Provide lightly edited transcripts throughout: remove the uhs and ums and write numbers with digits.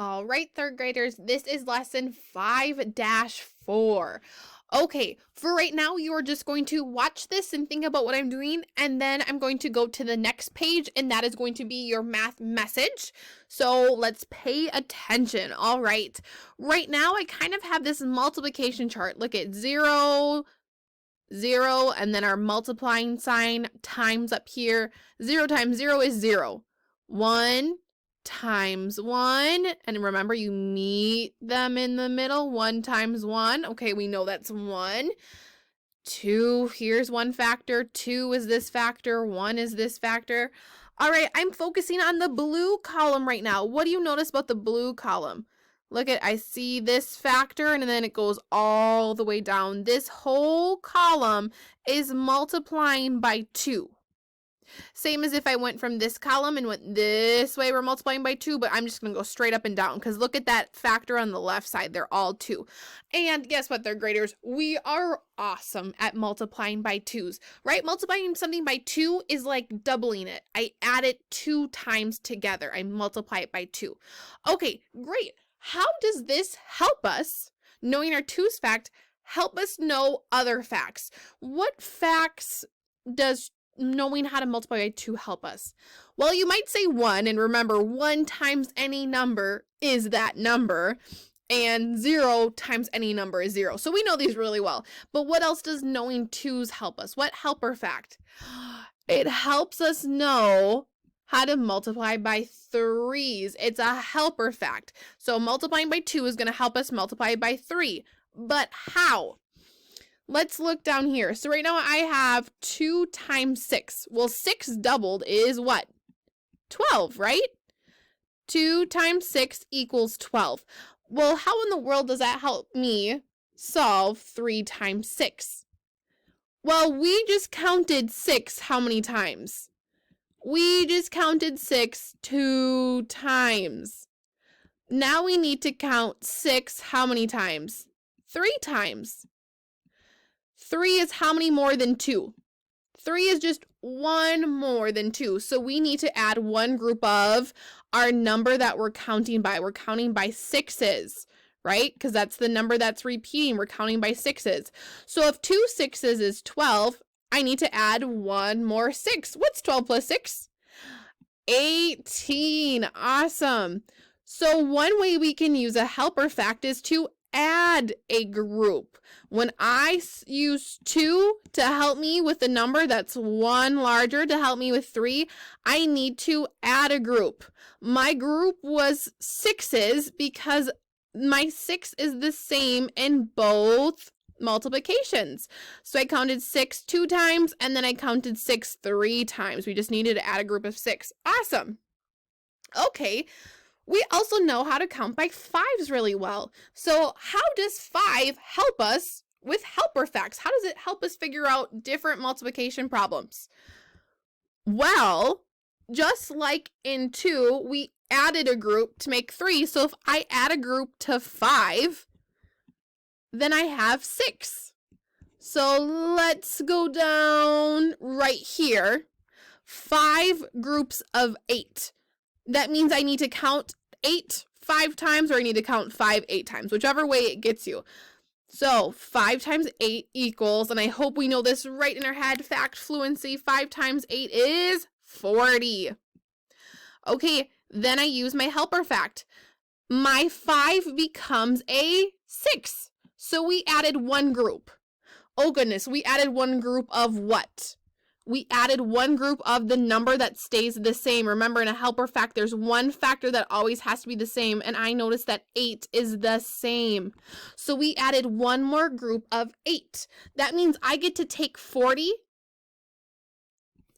All right, third graders, this is lesson 5-4. Okay, for right now, you are just going to watch this and think about what I'm doing, and then I'm going to go to the next page, and that is going to be your math message. So let's pay attention. All right, right now, I kind of have this multiplication chart. Look at 0, 0, and then our multiplying sign times up here. 0 times 0 is 0. 1 times 1, and remember you meet them in the middle. 1 times 1, okay, we know that's 1. 2, here's one factor, 2 is this factor, 1 is this factor. All right, I'm focusing on the blue column right now. What do you notice about the blue column? Look at, I see this factor and then it goes all the way down. This whole column is multiplying by 2. Same as if I went from this column and went this way, we're multiplying by 2, but I'm just going to go straight up and down because look at that factor on the left side. They're all 2. And guess what, third graders? We are awesome at multiplying by 2s, right? Multiplying something by 2 is like doubling it. I add it 2 times together. I multiply it by 2. Okay, great. How does this help us, knowing our 2's fact, help us know other facts? What facts does knowing how to multiply by 2 help us? Well, you might say 1, and remember 1 times any number is that number, and 0 times any number is 0. So we know these really well. But what else does knowing 2's help us? What helper fact? It helps us know how to multiply by 3's. It's a helper fact. So multiplying by 2 is going to help us multiply by 3. But how? Let's look down here. So right now I have 2 times 6. Well, 6 doubled is what? 12, right? 2 times 6 equals 12. Well, how in the world does that help me solve 3 times 6? Well, we just counted 6 how many times? We just counted 6 2 times. Now we need to count 6 how many times? 3 times. 3 is how many more than 2? 3 is just 1 more than 2. So we need to add one group of our number that we're counting by. We're counting by 6's, right? Because that's the number that's repeating. We're counting by 6's. So if 2 6's is 12, I need to add one more 6. What's 12 plus 6? 18. Awesome. So one way we can use a helper fact is to add a group. When I use 2 to help me with a number that's 1 larger to help me with 3, I need to add a group. My group was 6's because my 6 is the same in both multiplications. So I counted 6 2 times and then I counted 6 3 times. We just needed to add a group of 6. Awesome. Okay. We also know how to count by 5's really well. So how does 5 help us with helper facts? How does it help us figure out different multiplication problems? Well, just like in 2, we added a group to make 3. So if I add a group to 5, then I have 6. So let's go down right here. 5 groups of 8. That means I need to count 8 5 times or I need to count 5 8 times, whichever way it gets you. So 5 times 8 equals, and I hope we know this right in our head, fact fluency, 5 times 8 is 40. Okay, then I use my helper fact. My 5 becomes a 6. So we added one group. Oh goodness, we added one group of what? We added one group of the number that stays the same. Remember, in a helper fact, there's one factor that always has to be the same, and I noticed that 8 is the same. So we added one more group of 8. That means I get to take 40.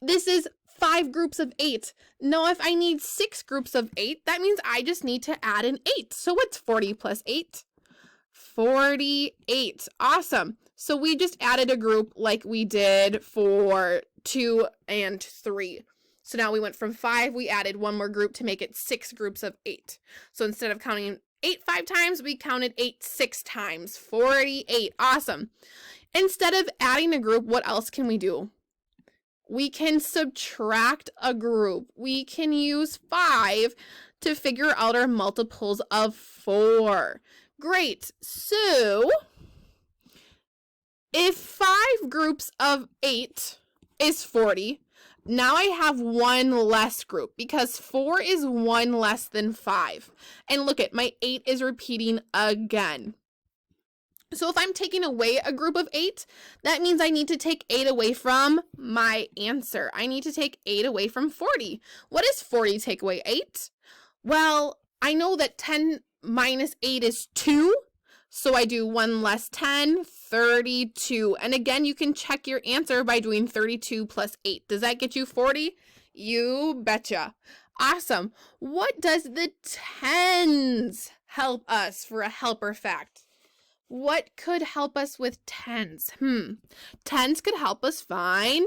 This is 5 groups of 8. Now, if I need 6 groups of 8, that means I just need to add an 8. So what's 40 plus 8? 48. Awesome. So we just added a group like we did for 2 and 3. So now we went from 5, we added one more group to make it 6 groups of 8. So instead of counting 8 5 times, we counted 8 6 times. 48. Awesome. Instead of adding a group, what else can we do? We can subtract a group. We can use 5 to figure out our multiples of 4. Great. So if 5 groups of 8 is 40, now I have one less group because 4 is one less than 5. And look at my 8 is repeating again. So if I'm taking away a group of 8, that means I need to take 8 away from my answer. I need to take 8 away from 40. What does 40 take away 8? Well, I know that 10 minus 8 is 2. So I do 1 less 10, 32. And again, you can check your answer by doing 32 plus 8. Does that get you 40? You betcha. Awesome. What does the tens help us for a helper fact? What could help us with tens? Tens could help us find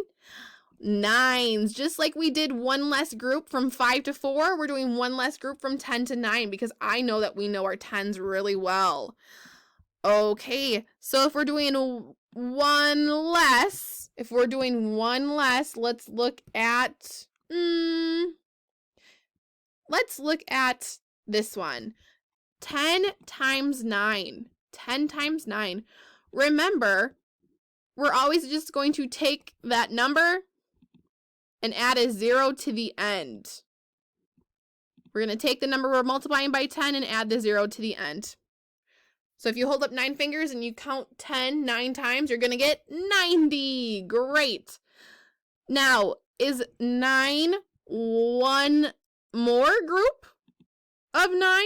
nines. Just like we did one less group from 5 to 4, we're doing one less group from 10 to 9 because I know that we know our tens really well. Okay, so if we're doing one less, let's look at, this one. 10 times 9. 10 times 9. Remember, we're always just going to take that number and add a 0 to the end. We're going to take the number we're multiplying by 10 and add the 0 to the end. So if you hold up 9 fingers and you count 10 9 times, you're going to get 90. Great. Now, is 9 one more group of 9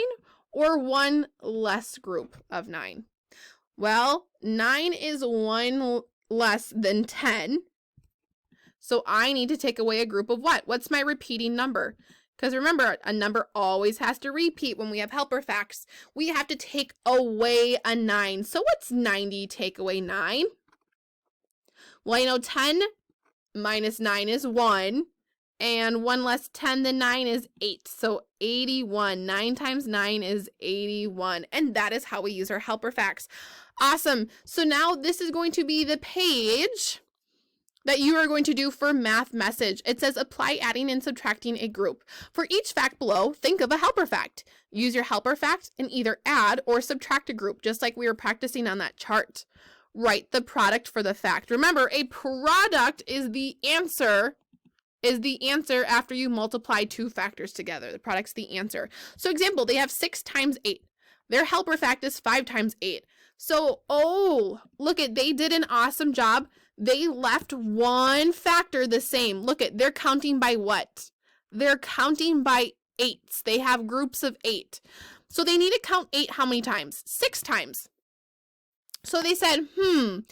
or one less group of 9? Well, 9 is one less than 10. So I need to take away a group of what? What's my repeating number? Because remember, a number always has to repeat when we have helper facts. We have to take away a 9. So what's 90 take away 9? Well, 10 minus 9 is 1. And 1 less 10 than 9 is 8. So 81. 9 times 9 is 81. And that is how we use our helper facts. Awesome. So now this is going to be the page that you are going to do for math message. It says apply adding and subtracting a group. For each fact below, think of a helper fact. Use your helper fact and either add or subtract a group, just like we were practicing on that chart. Write the product for the fact. Remember, a product is the answer after you multiply two factors together. The product's the answer. So example, they have 6 times 8. Their helper fact is 5 times 8. So, look at, they did an awesome job. They left one factor the same. Look at, they're counting by what? They're counting by 8s. They have groups of 8. So they need to count 8 how many times? 6 times. So they said, 1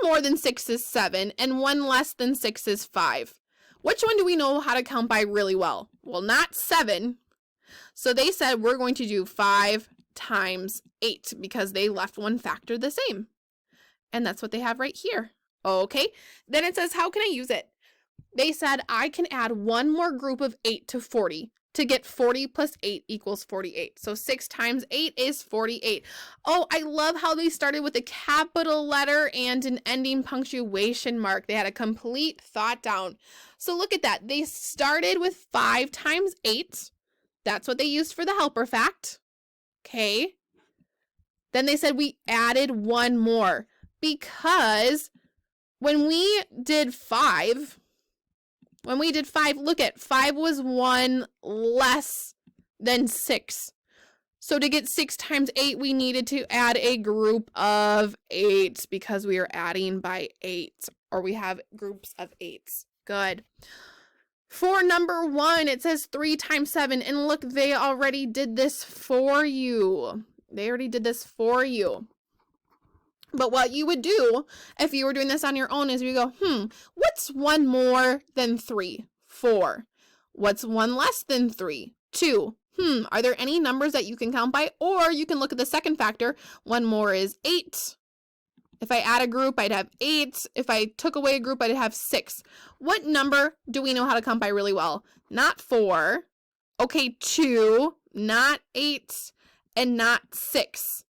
more than 6 is 7 and 1 less than 6 is 5. Which one do we know how to count by really well? Well, not 7. So they said we're going to do 5 times 8 because they left one factor the same. And that's what they have right here. Okay, then it says, how can I use it? They said I can add one more group of 8 to 40 to get 40 plus 8 equals 48. So 6 times 8 is 48. Oh, I love how they started with a capital letter and an ending punctuation mark. They had a complete thought down. So look at that. They started with 5 times 8. That's what they used for the helper fact. Okay. Then they said we added one more because when we did 5, look at 5 was 1 less than 6. So to get 6 times 8, we needed to add a group of 8 because we are adding by 8, or we have groups of 8s. Good. For number 1, it says 3 times 7. And look, they already did this for you. But what you would do if you were doing this on your own is you go, what's 1 more than 3? 4. What's 1 less than 3? 2. Are there any numbers that you can count by? Or you can look at the second factor. 1 more is 8. If I add a group, I'd have 8. If I took away a group, I'd have 6. What number do we know how to count by really well? Not 4. Okay, 2, not 8, and not 6.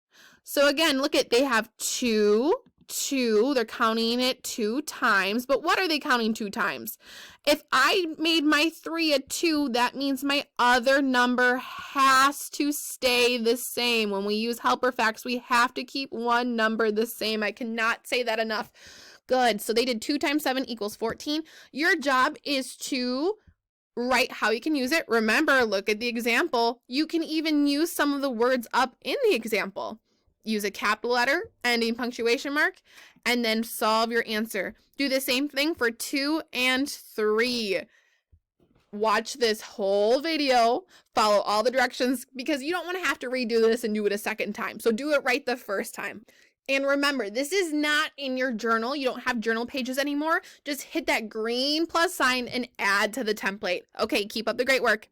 So again, look at, they have 2, 2. They're counting it 2 times. But what are they counting 2 times? If I made my 3 a 2, that means my other number has to stay the same. When we use helper facts, we have to keep one number the same. I cannot say that enough. Good. So they did 2 times 7 equals 14. Your job is to write how you can use it. Remember, look at the example. You can even use some of the words up in the example. Use a capital letter, ending punctuation mark, and then solve your answer. Do the same thing for 2 and 3. Watch this whole video, follow all the directions, because you don't want to have to redo this and do it a second time. So do it right the first time. And remember, this is not in your journal. You don't have journal pages anymore. Just hit that green plus sign and add to the template. Okay, keep up the great work.